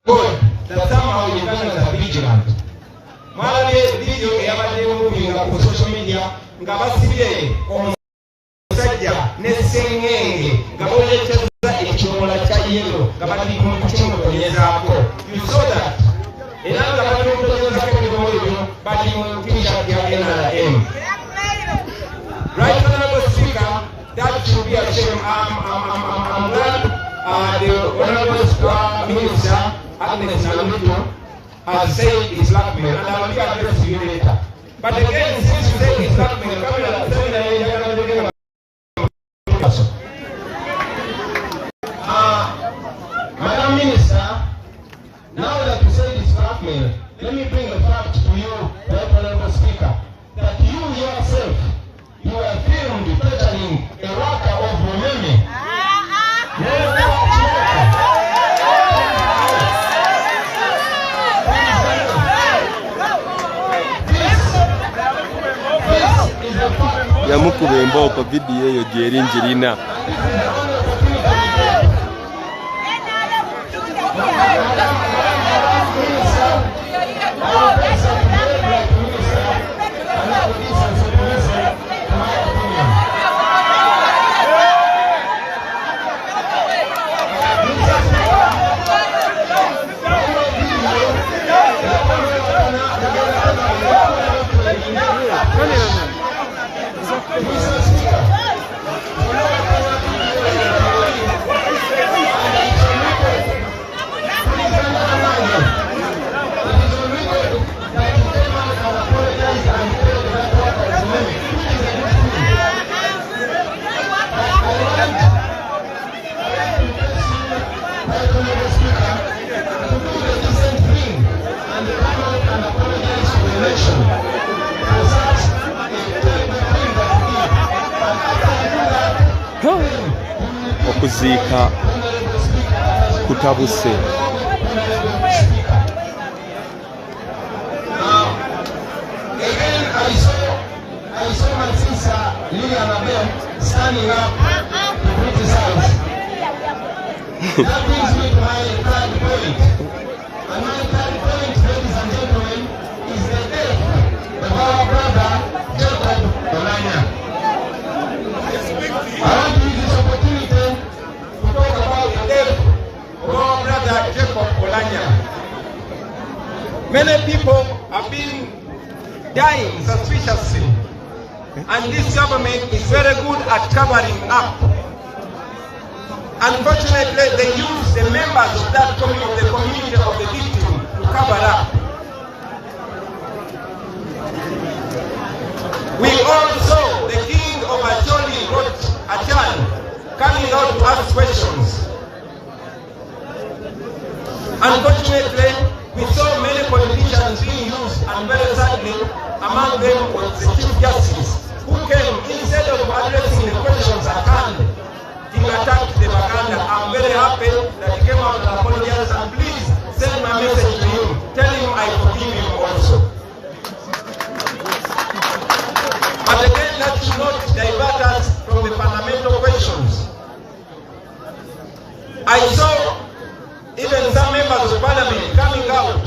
God that somehow Ugandans are vigilant. Mwalabe video eyabadde moving ku social media nga basibye omusajja n'essengenge nga boolekeza ekimoola kya yellow nga bali kumutonyezaako. You saw that. Era nga bali kumutonyezaako ebikomo ebyo bali mu t-shirt ya NRM. Right, Honorable Speaker, that should be a shame. I'm glad the Honorable Minister has said it's blackmail, and I will be addressing you later. But again, since you say it's blackmail, Madam Minister, now that you say it's blackmail, let me bring a fact to you, Right Honorable Speaker, that you yourself, you are filmed threatening a worker of Museveni. yamukuba emboko vidiyo eyo gyerinjirina. Okuziika kutabuse. I saw my sister Lilian Abel standing up to criticize. That brings me to my third point. And my third point, ladies and gentlemen, is the death of our brother Jacob Olanya. I want to use this opportunity to talk about the death of our brother Jacob Olanya. Many people have been dying suspiciously, and this government is very good at covering up. Unfortunately, they use the members of that community, the community of the victim, to cover up. We all saw the king of Acholi wrote a child coming out to ask questions. Unfortunately, we saw many politicians being used, and very sadly, among them was the Chief Justice, who came, instead of addressing the questions at hand, he attacked the Baganda. I'm very happy that he came out and apologized, and please send my message to him. Tell him I forgive him also. But again, that should not divert us from the fundamental questions. I saw even some members of parliament coming out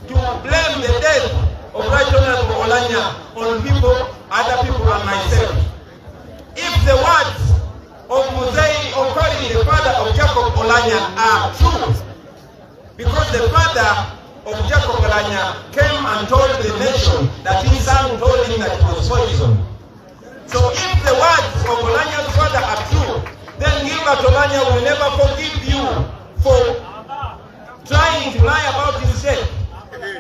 to blame the death of Right Honorable Olanya on people, other people and myself. If the words of Museveni Okoli, the father of Jacob Olanya, are true, because the father of Jacob Olanya came and told the nation that his son told him that he was poisoned. So if the words of Olanya's father are true, then Gilbert Olanya will never forgive you for trying to lie about his death.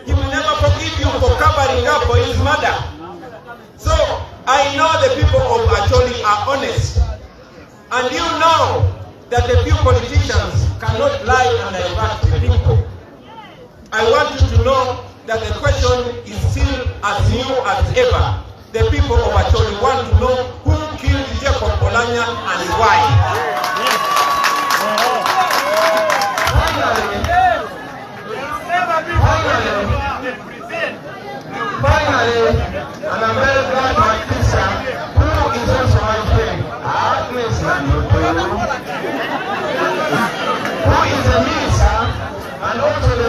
He will never forgive you for covering up for his murder. So I know the people of Acholi are honest, and you know that the few politicians cannot lie and divert the people. I want you to know that the question is still as new as ever. The people of Acholi want to know who killed Jacob Olanya and why. Finally, and I'm very glad my sister, who is also my friend, Agnes Nanuto, who is a minister and also the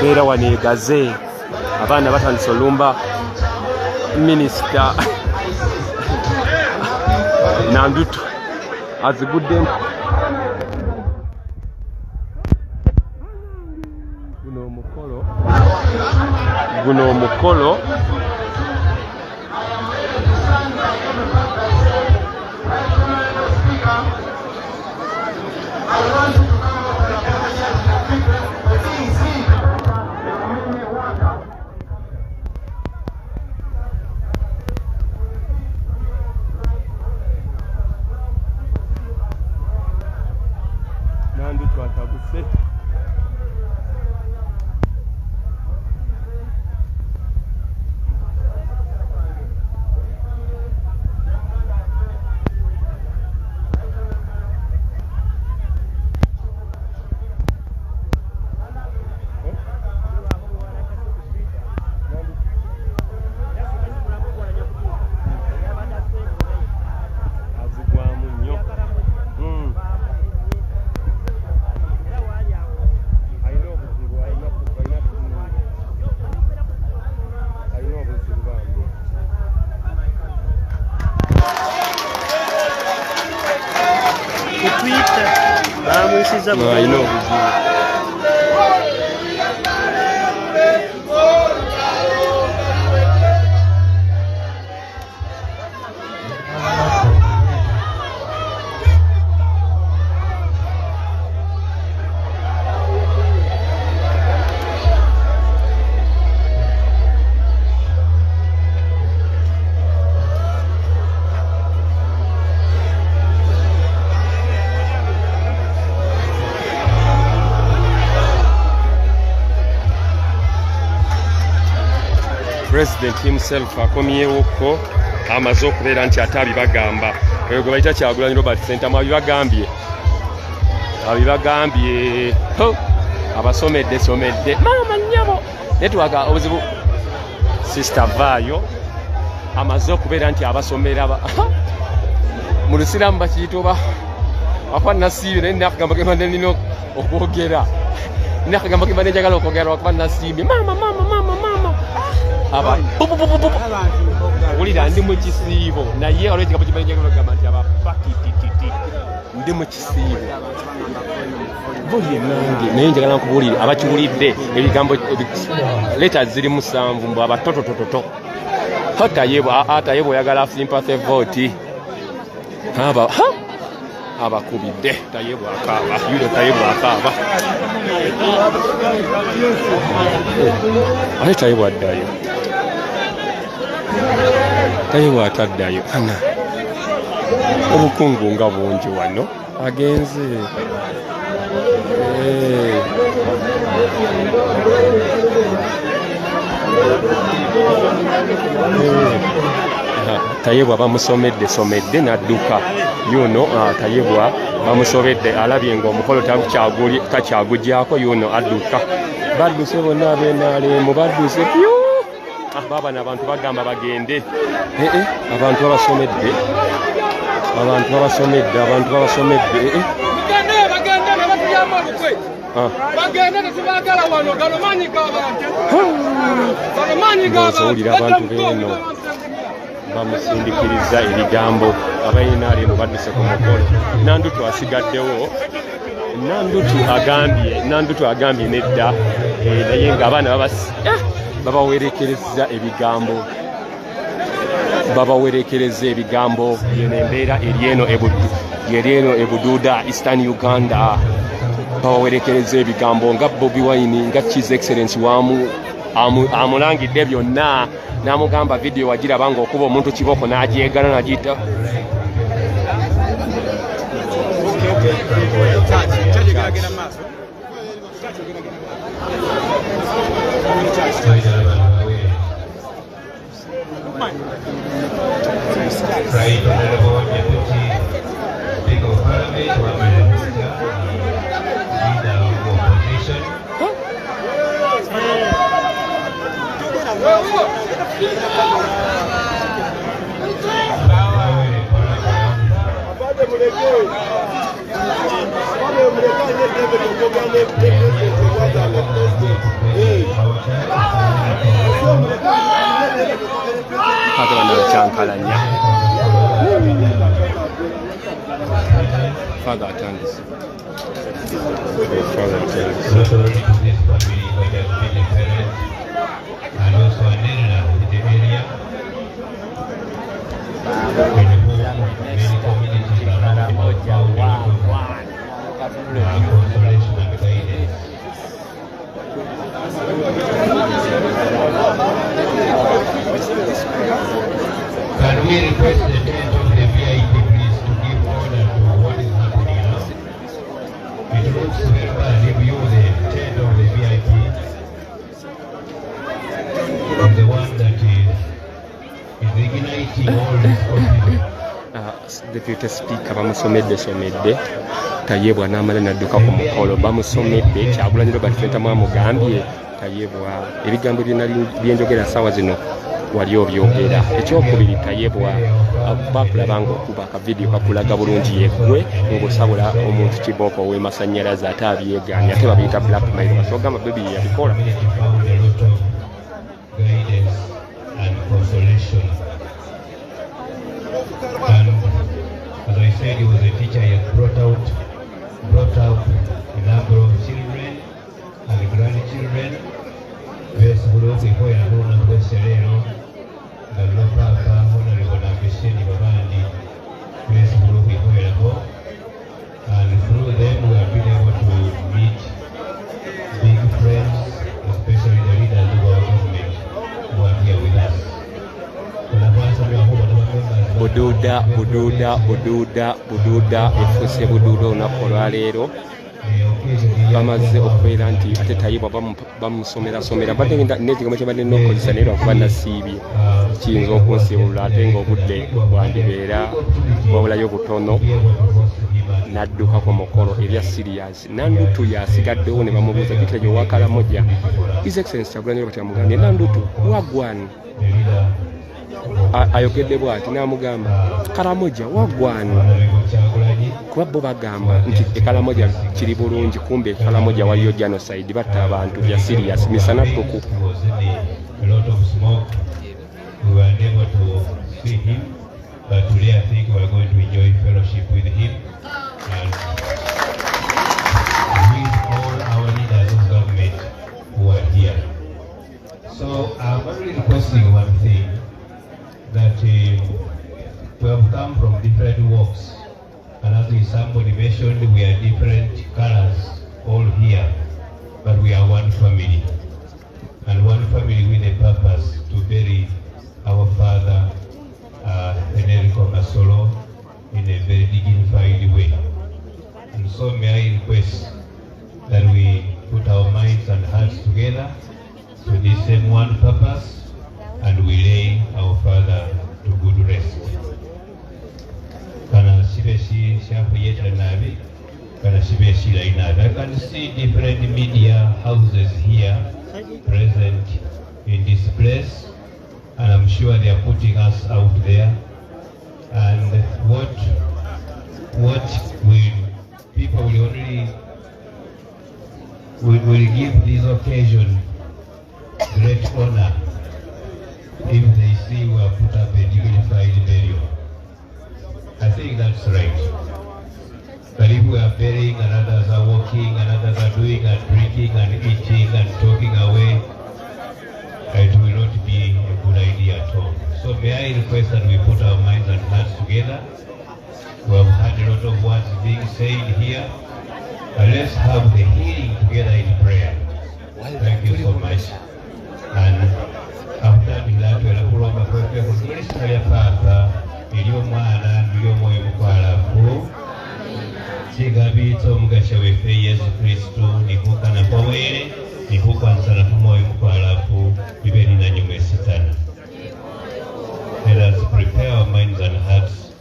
embeera wano egaze abaana batandise olumba minisita Nandutu azigudde guno omukolo Nandutu atabuse I know. President himself akomyewoko amaze okubeera nti ate abibagamba eyo gwe bayita Kyagulanyi Robert Ssentamu abibagambye abasomedde maama nnyabo netwaga obuzibu sister vaayo amaze okubeera nti abasomera mu lusiramu bakiyita oba akwa nasiibye naye nakagamba gemba nino okwogera nakagamba gemba nenjagala okwogera wakuba nasiibye maama aba ulira ndi mu kisiibo naye olwo ekigambo kimanyi njagala okugamba nti abapakitititi ndi mu kisiibo buli nange naye njagala nkubuulire abakiwulidde ebigambo leta ziri 7 mbu abatototototo atayebwa oyagala sympathy vote abakubidde tayebwa akaaba yulo tayebwa akaaba ate tayebwa addayo tayebwa ataddayo ana obukungu nga bungi wano agenze tayebwa bamusomedde nadduka yuno tayebwa bamusobedde alabye ng'omukolo takyagugyako yuno adduka badduse bonna ab'enaalemu badduse pyu baba n'abantu bagamba bagende abantu babasomedde bagende tetubagala wano galomanyi g'abantu owulira abantu beeno bamusindikiriza ebigambo abayinaalimu badduse ku mukolo Nandutu asigaddewo Nandutu agambye nedda naye ng'abaana babawerekereza ebigambo yeno embeera eryeno ebuduuda Eastern Uganda babawerekereza ebigambo nga Bobi Wine nga His Excellency amulangidde byonna n'amugamba vidiyo wagiraba ng'okuba omuntu kiboko n'agyegana nagiyita Right Honorable Deputy Speaker of Parliament, Minister, Leader of Opposition. Father Chankalanya. Father attends. Father attends. Not only to this family, but has been a parent and also an elder in the area. In the home, many communities around about consolation and guidance. Can we request the tent of the VIP please to give order to what is happening now? It looks very bad if you the tent of the VIP is the one that is igniting all this confusion. Deputy Speaker bamusomedde tayebwa n'amala n'adduka ku mukolo bamusomedde Kyagulanyi Robert Ffentamu amugambye tayebwa ebigambo byenjogera ssaawa zino wali obyogera ekyokubiri tayebwa bakulaba ng'okuba akavidiyo kakulaga bulungi yeggwe ng'osabula omuntu kibooko ow'emasannyalaze ate abyegaanya ate babiyita blackmail basogamba bebi yabikola. As I said, he was a teacher. He had brought up a number of children and grandchildren. And through them we have been able to meet big friends, especially the leaders of our government who are here with us. Bududa efuse bududa olunaku olwaleero bamaze okubeera nti ate tayibwa bamusomera badde n'ekigambo kye badde n'okukozesa naye lwakuba nasiibye kiyinza okunsiibulula ate ng'obudde bwandibeera wabulayo butono n'adduka ku mukolo ebya sirias Nandutu yasigaddewo ne bamubuuza jjukira gy'owakalamoja His Excellency Kyagulanyi Robert amugambye Nandutu wagwani ayogedde bw'ati n'amugamba Kalamoja wagwani kuba bo bagamba nti ekalamoja kiri bulungi kumbe ekalamoja waliyo genocide batta abantu bya serious misana tuku. But today I think we are going to enjoy fellowship with him and with all our leaders of government who are here. So I'm only requesting one thing, that we have come from different walks, and as somebody mentioned, we are different colors all here, but we are one family, and one family with a purpose to bury our father Enrico Masolo in a very dignified way. And so may I request that we put our minds and hearts together to this same one purpose, and we lay our father to good rest. Kana shibeshi shafuyeta nabi, kana shibeshi lainabi. I can see different media houses here present in this place, and I'm sure they are putting us out there. And what will people will only will give this occasion great honor if they see we have put up a dignified burial. I think that's right. But if we are burying and others are walking and others are doing and drinking and eating and talking away, it will not be a good idea at all. So may I request that we put our minds and hearts together. We have had a lot of words being said here, but let's have the healing together in prayer. Thank you so much. And after that, we will kulomba kwefe kutulisha ya papa iliyo mwana iliyo moyo mukwalafu chigabito mugasha wefe Yesu Kristo nikuka na pawere nikuka nsana moyo mukwalafu bibeni na nyume sitana. Let us prepare our minds and hearts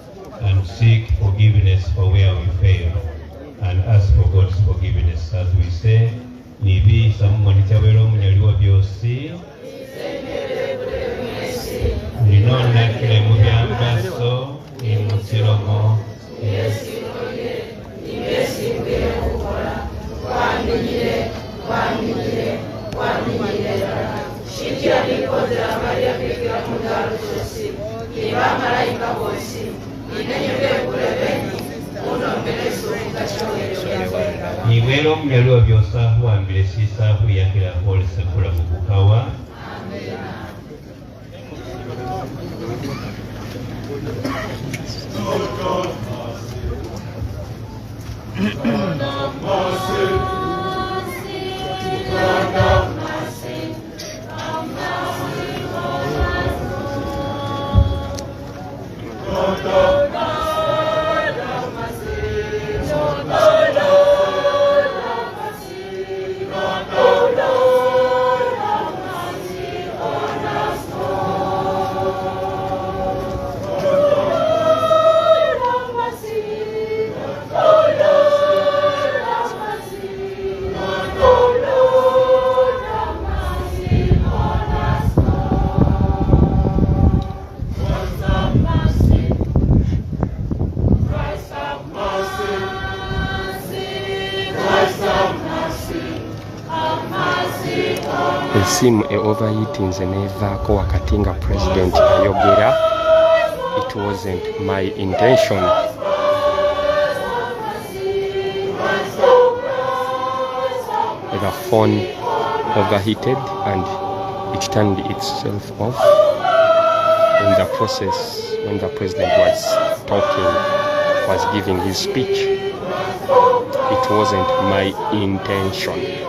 and seek forgiveness for where we fail and ask for God's forgiveness as we say nibi samumoni chabero munyaliwa byosi Ninona kile mubyambaso imusiromo waliwo byosaahu wambile sisaahu yakira olesekula mubukawa Esimu overheatinze nevaako wakati nga president ayogera. It wasn't my intention. The phone overheated and it turned itself off in the process when the president was talking, was giving his speech. It wasn't my intention.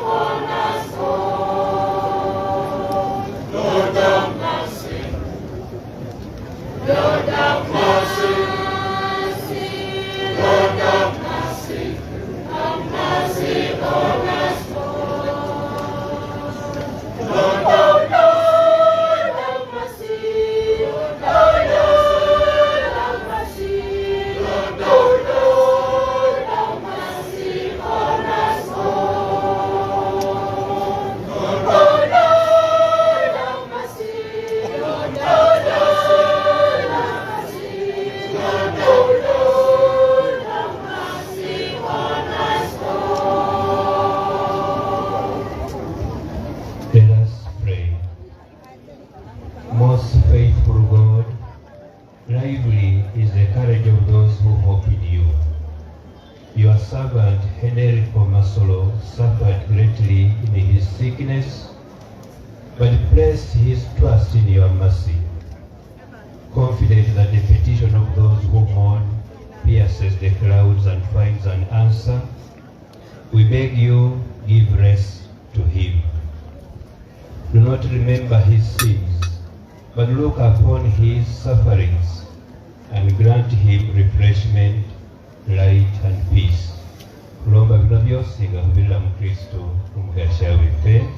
Suffered greatly in his sickness, but placed his trust in your mercy. Confident that the petition of those who mourn pierces the clouds and finds an answer, we beg you, give rest to him. Do not remember his sins, but look upon his sufferings and grant him refreshment, light and peace. Kulomba bino byose nga kubirira mu Kristo omugasha weffe.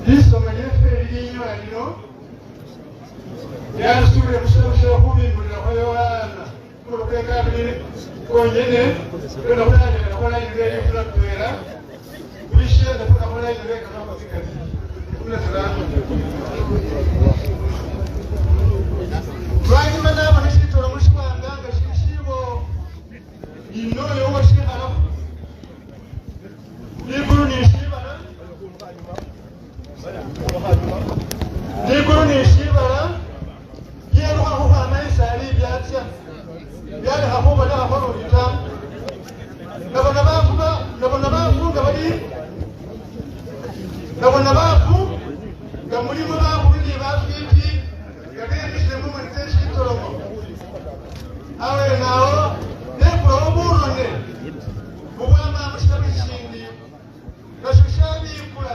Isoma lyeffe eririnnywa lino lyasuubira kusomesa okubimulira kwa Yohaana kulukeka abiri konyene lwena kulanjira nakolayinira eryofuna kubeera bulishe nafuna kolayinira ekakamafikati kunatulanga lwanyuma naabo nekitoola mukikwanga nga kikisiibo inoyo washibala ligulu nishibala ligulu nishibala yeruka kukwamaisa ali byatya byali hakuba nakakona olitamu nabona baafu nga bali nabona baafu nga mulimu baafu bili bafiiti gagemisiremu mwite ekitolomo awenaawo nekula obuulone bubwama mukitabu ekindi nakyo kyabikula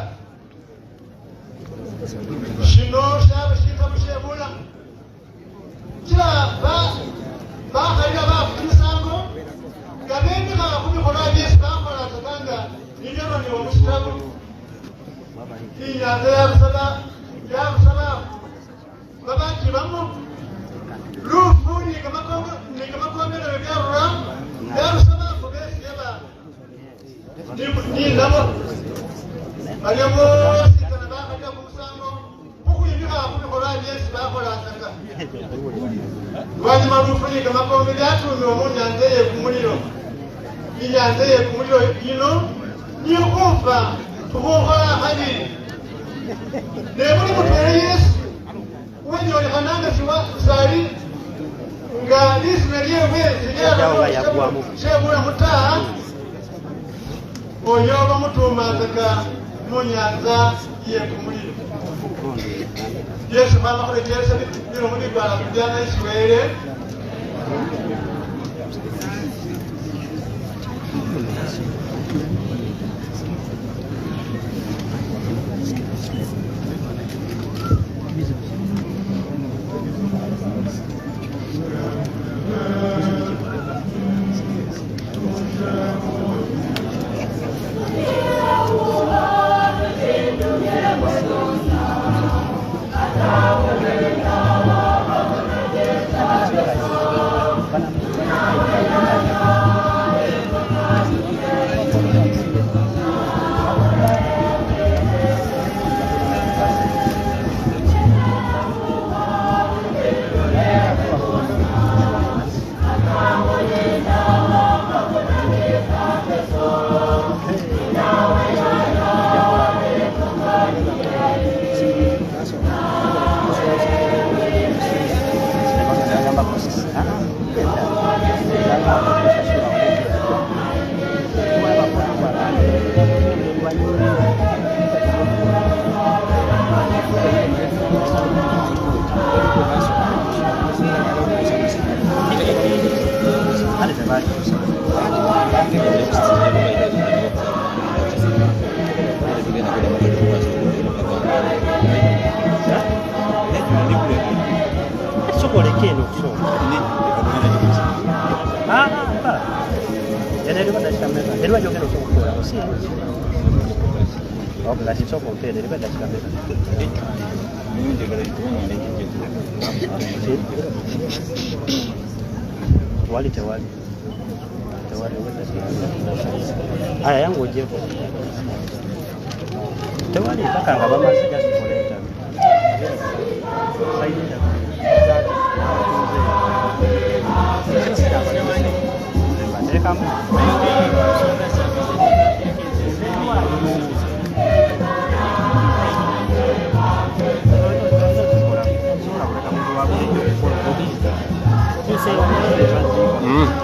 kino kyaba kitabu kyebulamu bakalira baafu emisango nga bendeka kubikolwa byesi bakola atakanga nibyoloniwa mu kitabu inyanza yabusabaafu babakibamu lufu nigamakomerero byarura yabusabaafu besiyeba ninabo balyobosikana bakalira ku musango kukuyimika kubikolwa byesi bakola ataka lwanyuma lufunika makombe gatumye omunyanza eyekumuliro inyanza eyekumuliro ino nikufa tubukola habiri nebuli mutwere Yesu wenyolekananga sali nga lisime lyebwe lyebula mutaha oyoba mutumanzika munyanza yekumuliro Yesu mama kulekeresa bino mulibala kujana Isirayeli tewali aya yangu ojeko tewali mpaka nga bamaze gasikoleta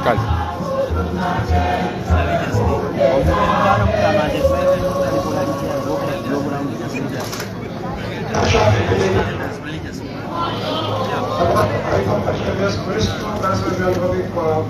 kazi Yesu Kristo, kazi ya Mungu kwa